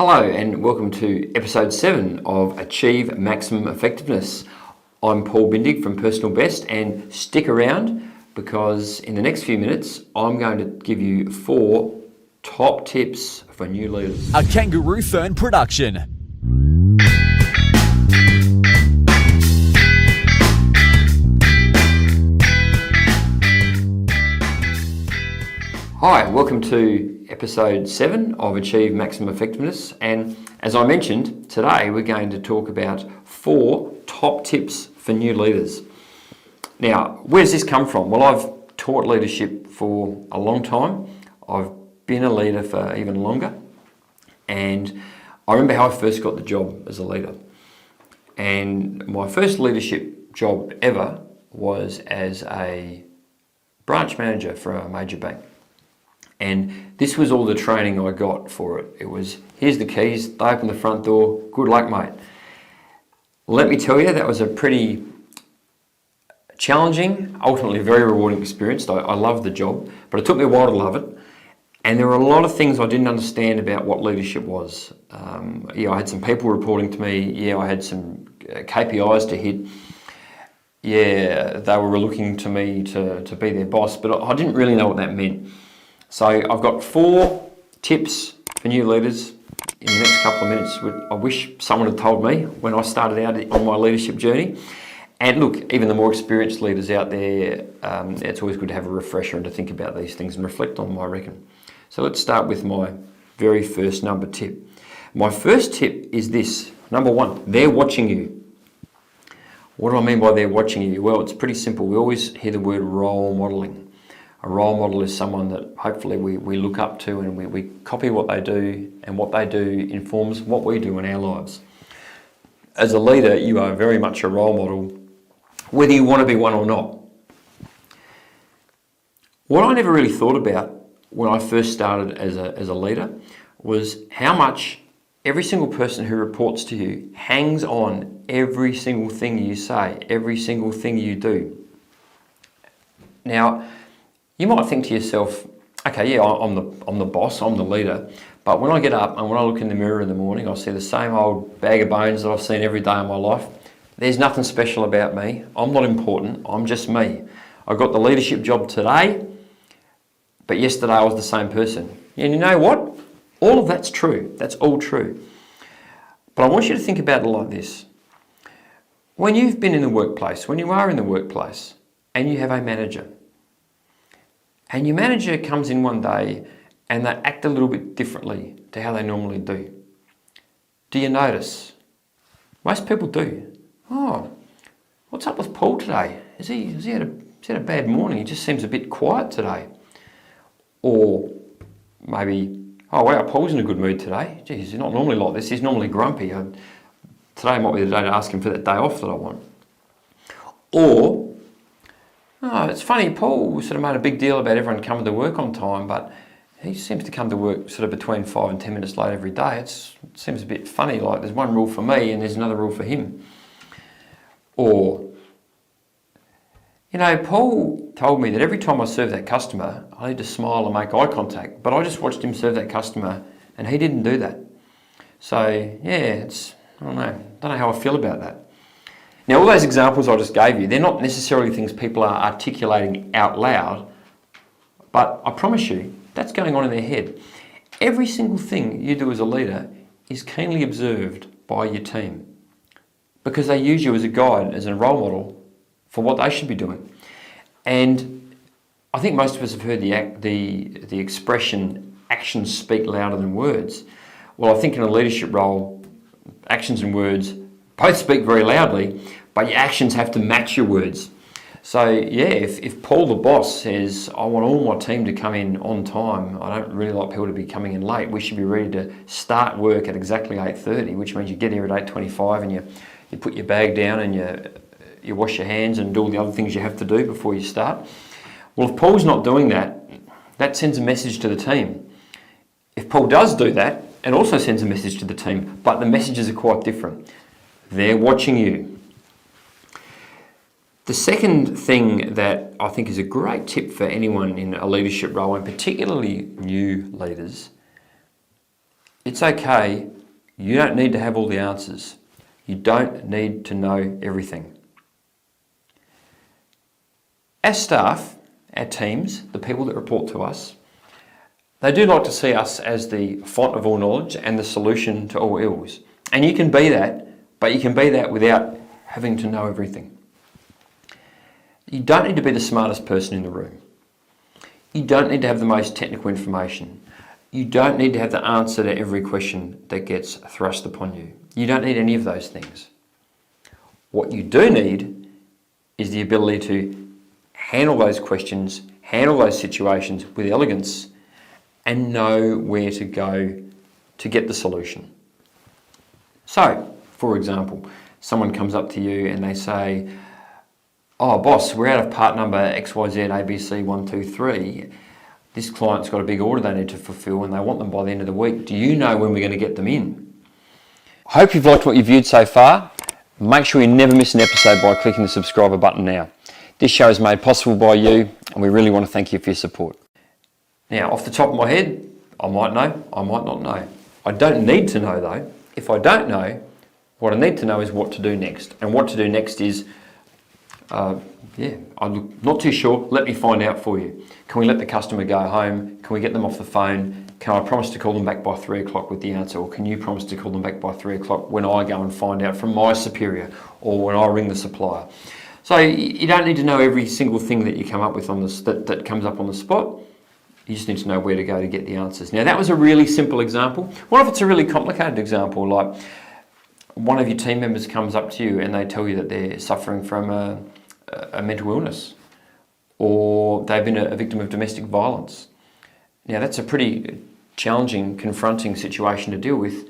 Hello and welcome to episode 7 of Achieve Maximum Effectiveness. I'm Paul Bindig from Personal Best, and stick around because in the next few minutes I'm going to give you 4 top tips for new leaders. A Kangaroo Fern production. Hi, welcome to episode 7 of Achieve Maximum Effectiveness, and as I mentioned, today we're going to talk about 4 top tips for new leaders. Now, where does this come from? Well, I've taught leadership for a long time. I've been a leader for even longer, and I remember how I first got the job as a leader. And my first leadership job ever was as a branch manager for a major bank. And this was all the training I got for it. It was, here's the keys, they open the front door, good luck, mate. Let me tell you, that was a pretty challenging, ultimately very rewarding experience. I loved the job, but it took me a while to love it. And there were a lot of things I didn't understand about what leadership was. I had some people reporting to me. I had some KPIs to hit. They were looking to me to be their boss, but I didn't really know what that meant. So I've got 4 tips for new leaders in the next couple of minutes. I wish someone had told me when I started out on my leadership journey. And look, even the more experienced leaders out there, it's always good to have a refresher and to think about these things and reflect on them, I reckon. So let's start with my very first number tip. My first tip is this. Number 1, they're watching you. What do I mean by they're watching you? Well, it's pretty simple. We always hear the word role modelling. A role model is someone that hopefully we look up to and we copy what they do, and what they do informs what we do in our lives. As a leader, you are very much a role model, whether you want to be one or not. What I never really thought about when I first started as a leader was how much every single person who reports to you hangs on every single thing you say, every single thing you do. Now, you might think to yourself, okay, I'm the boss, I'm the leader, but when I get up and when I look in the mirror in the morning, I see the same old bag of bones that I've seen every day of my life. There's nothing special about me. I'm not important. I'm just me. I got the leadership job today, but yesterday I was the same person. And you know what? All of that's true. That's all true. But I want you to think about it like this. When you've been in the workplace, when you are in the workplace, and you have a manager, and your manager comes in one day and they act a little bit differently to how they normally do, do you notice? Most people do. Oh, what's up with Paul today? Has he had a bad morning? He just seems a bit quiet today. Or maybe, oh wow, Paul's in a good mood today. Geez, he's not normally like this. He's normally grumpy. Today might be the day to ask him for that day off that I want. Or, oh, it's funny, Paul sort of made a big deal about everyone coming to work on time, but he seems to come to work sort of between 5 and 10 minutes late every day. It seems a bit funny, like there's one rule for me and there's another rule for him. Or, Paul told me that every time I serve that customer, I need to smile and make eye contact, but I just watched him serve that customer and he didn't do that. So, I don't know how I feel about that. Now, all those examples I just gave you, they're not necessarily things people are articulating out loud, but I promise you, that's going on in their head. Every single thing you do as a leader is keenly observed by your team because they use you as a guide, as a role model for what they should be doing. And I think most of us have heard the expression, actions speak louder than words. Well, I think in a leadership role, actions and words both speak very loudly, but your actions have to match your words. So if Paul the boss says, I want all my team to come in on time, I don't really like people to be coming in late, we should be ready to start work at exactly 8:30, which means you get here at 8:25 and you put your bag down and you wash your hands and do all the other things you have to do before you start. Well, if Paul's not doing that, that sends a message to the team. If Paul does do that, it also sends a message to the team, but the messages are quite different. They're watching you. The second thing that I think is a great tip for anyone in a leadership role, and particularly new leaders, It's okay. You don't need to have all the answers. You don't need to know everything. As staff, our teams, the people that report to us, they do like to see us as the font of all knowledge and the solution to all ills. And you can be that, but you can be that without having to know everything. You don't need to be the smartest person in the room. You don't need to have the most technical information. You don't need to have the answer to every question that gets thrust upon you. You don't need any of those things. What you do need is the ability to handle those questions, handle those situations with elegance, and know where to go to get the solution. So, for example, someone comes up to you and they say, "Oh, boss, we're out of part number XYZ ABC 123. This client's got a big order they need to fulfill and they want them by the end of the week. Do you know when we're going to get them in?" I hope you've liked what you've viewed so far. Make sure you never miss an episode by clicking the subscriber button now. This show is made possible by you, and we really want to thank you for your support. Now, off the top of my head, I might know, I might not know. I don't need to know though. If I don't know, what I need to know is what to do next. And what to do next is, I'm not too sure, let me find out for you. Can we let the customer go home? Can we get them off the phone? Can I promise to call them back by 3 o'clock with the answer? Or can you promise to call them back by 3 o'clock when I go and find out from my superior or when I ring the supplier? So you don't need to know every single thing that you come up with on this, that comes up on the spot. You just need to know where to go to get the answers. Now that was a really simple example. What if it's a really complicated example, like one of your team members comes up to you and they tell you that they're suffering from a mental illness, or they've been a victim of domestic violence. Now that's a pretty challenging, confronting situation to deal with.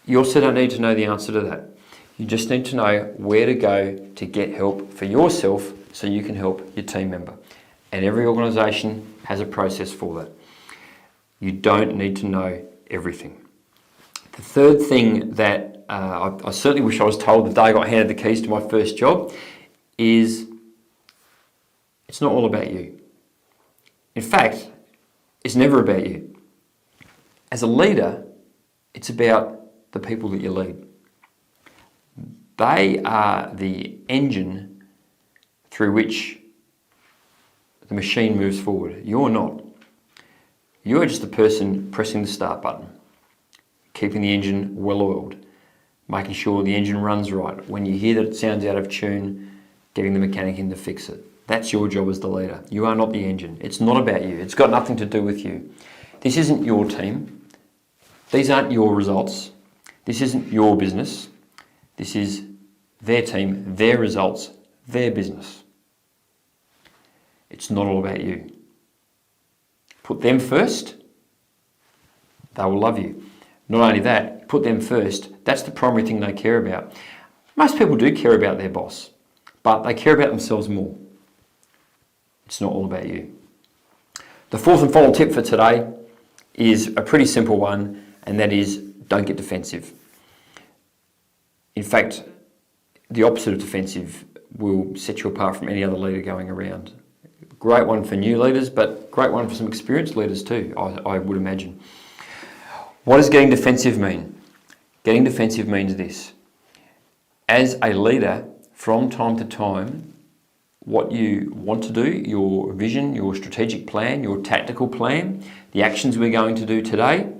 You also don't need to know the answer to that. You just need to know where to go to get help for yourself so you can help your team member. And every organisation has a process for that. You don't need to know everything. The third thing that I certainly wish I was told the day I got handed the keys to my first job is it's not all about you. In fact, it's never about you. As a leader, it's about the people that you lead. They are the engine through which the machine moves forward. You're not. You're just the person pressing the start button, keeping the engine well oiled, making sure the engine runs right. When you hear that it sounds out of tune, getting the mechanic in to fix it. That's your job as the leader. You are not the engine. It's not about you. It's got nothing to do with you. This isn't your team. These aren't your results. This isn't your business. This is their team, their results, their business. It's not all about you. Put them first, they will love you. Not only that, put them first, that's the primary thing they care about. Most people do care about their boss, but they care about themselves more. It's not all about you. The fourth and final tip for today is a pretty simple one, and that is don't get defensive. In fact, the opposite of defensive will set you apart from any other leader going around. Great one for new leaders, but great one for some experienced leaders too, I would imagine. What does getting defensive mean? Getting defensive means this. As a leader, from time to time, what you want to do, your vision, your strategic plan, your tactical plan, the actions we're going to do today,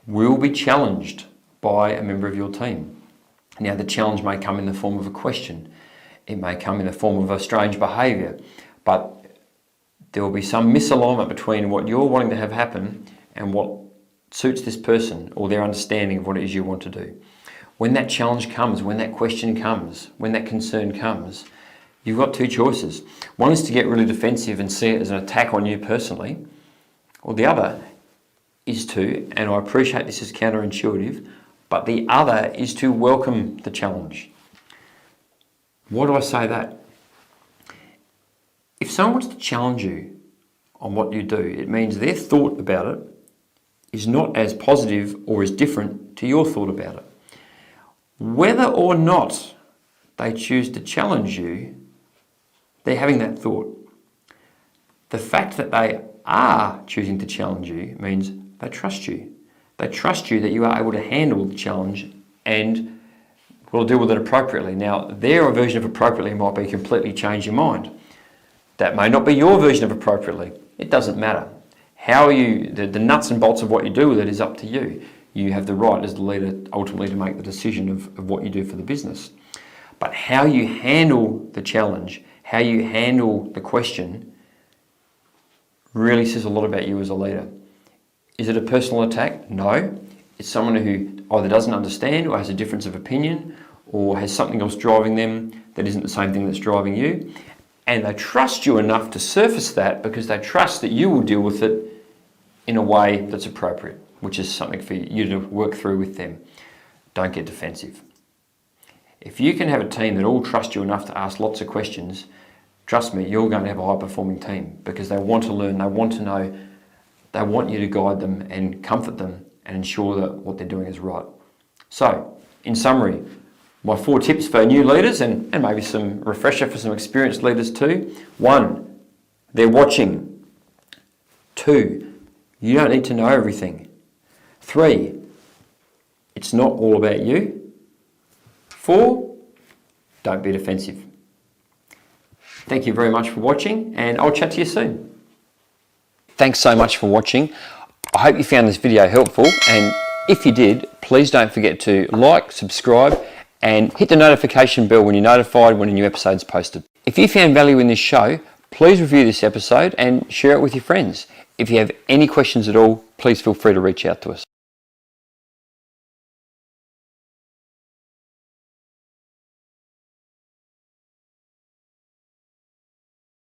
will be challenged by a member of your team. Now, the challenge may come in the form of a question. It may come in the form of a strange behaviour, but there will be some misalignment between what you're wanting to have happen and what suits this person or their understanding of what it is you want to do. When that challenge comes, when that question comes, when that concern comes, you've got two choices. One is to get really defensive and see it as an attack on you personally, or the other is to, and I appreciate this is counterintuitive, but the other is to welcome the challenge. Why do I say that? If someone wants to challenge you on what you do, it means their thought about it is not as positive or as different to your thought about it. Whether or not they choose to challenge you, they're having that thought. The fact that they are choosing to challenge you means they trust you. They trust you that you are able to handle the challenge and will deal with it appropriately. Now, their version of appropriately might be completely change your mind. That may not be your version of appropriately. It doesn't matter. How you, the nuts and bolts of what you do with it is up to you. You have the right as the leader ultimately to make the decision of what you do for the business. But how you handle the challenge, how you handle the question, really says a lot about you as a leader. Is it a personal attack? No. It's someone who either doesn't understand or has a difference of opinion or has something else driving them that isn't the same thing that's driving you. And they trust you enough to surface that because they trust that you will deal with it in a way that's appropriate, which is something for you to work through with them. Don't get defensive. If you can have a team that all trust you enough to ask lots of questions, trust me, you're going to have a high-performing team because they want to learn, they want to know, they want you to guide them and comfort them and ensure that what they're doing is right. So, in summary, my 4 tips for new leaders and maybe some refresher for some experienced leaders too. 1, they're watching. 2, you don't need to know everything. 3, it's not all about you. 4, don't be defensive. Thank you very much for watching and I'll chat to you soon. Thanks so much for watching. I hope you found this video helpful, and if you did, please don't forget to like, subscribe and hit the notification bell when you're notified when a new episode is posted. If you found value in this show, please review this episode and share it with your friends. If you have any questions at all, please feel free to reach out to us.